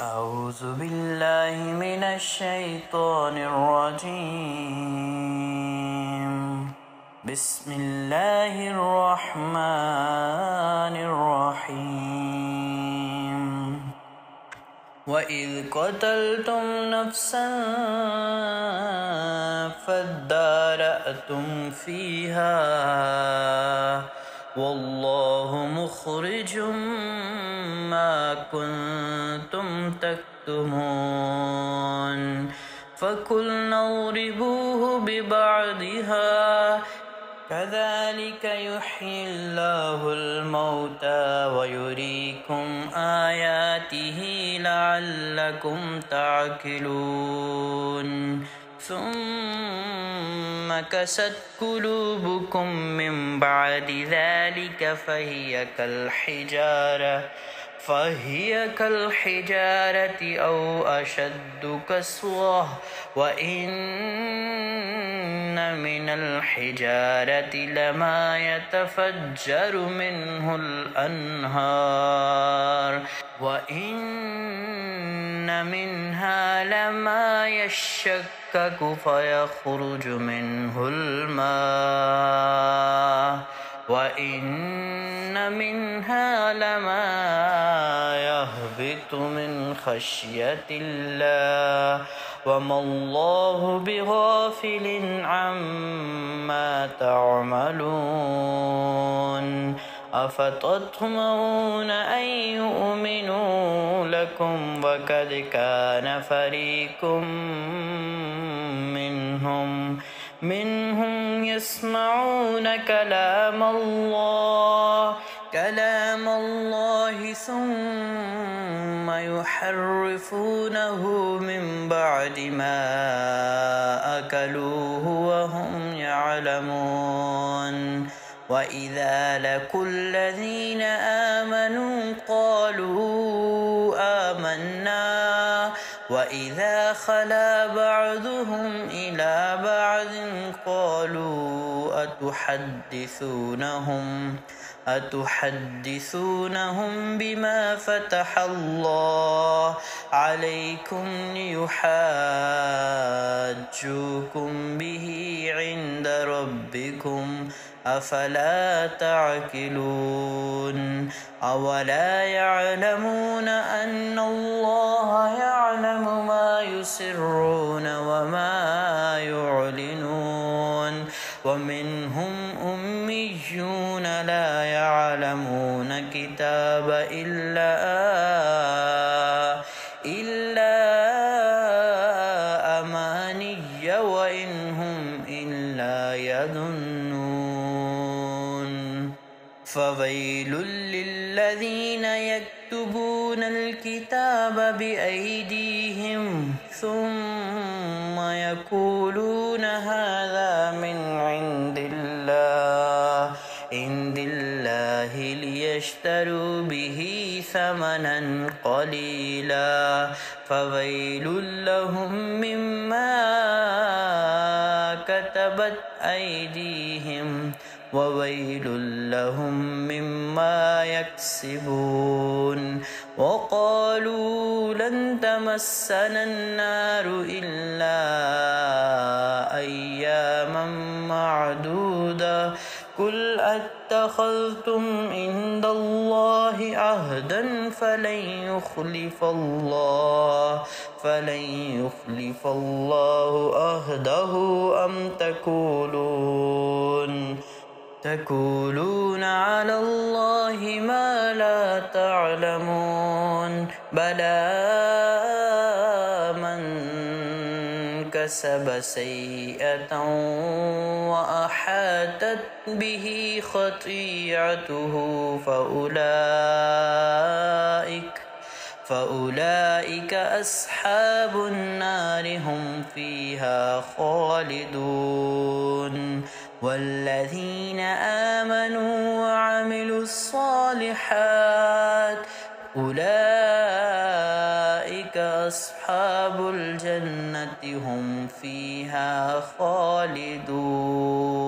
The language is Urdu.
أعوذ بالله من الشيطان الرجيم بسم الله الرحمن الرحيم وإذ قتلتم نفسا فادارأتم فيها والله مخرج ما كنتم تكتمون فقلنا اضربوه ببعضها كذلك يحيي الله الموتى ويريكم آياته لعلكم تعقلون ثم كست قلوبكم من بعد ذلك فهي كالحجارة أو أشد قسوة وإن من الحجارة لما يتفجر منه الأنهار وإن منها لما يشكك فيخرج منه الماء وإن منها لما يهبط من خشية الله وما الله بغافل عما تعملون أفتطمعون أن يؤمنوا لكم وقد كان فريق منهم يسمعون كلام الله ثم يحرفونه من بعد ما أكلوه وهم يعلمون وإذا لقوا الذين آمنوا قالوا آمنا وإذا خلا بعضهم إلى بعض قالوا أتحدثونهم بما فتح الله عليكم ليحاجوكم به عند ربكم أفلا تعقلون أولا يعلمون أن الله يعلم ما يسرون وما يعلنون ومنهم أميون لا يعلمون كتاب إلا أماني وإن هم إلا يظنون فويل للذين يكتبون الكتاب بأيديهم ثم يقولون هذا من عند الله ليشتروا به ثمنا قليلا فويل لهم مما كتبت أيديهم وويل لهم مما يكسبون وقالوا لن تمسنا النار إلا أياما معدودة قل أتخذتم عند الله عهدا فلن يخلف الله عهده أم تقولون على الله ما لا تعلمون بلى من كسب سيئة وأحاطت به خطيئته فأولئك أصحاب النار هم فيها خالدون والذين آمنوا وعملوا الصالحات أولئك أصحاب الجنة هم فيها خالدون.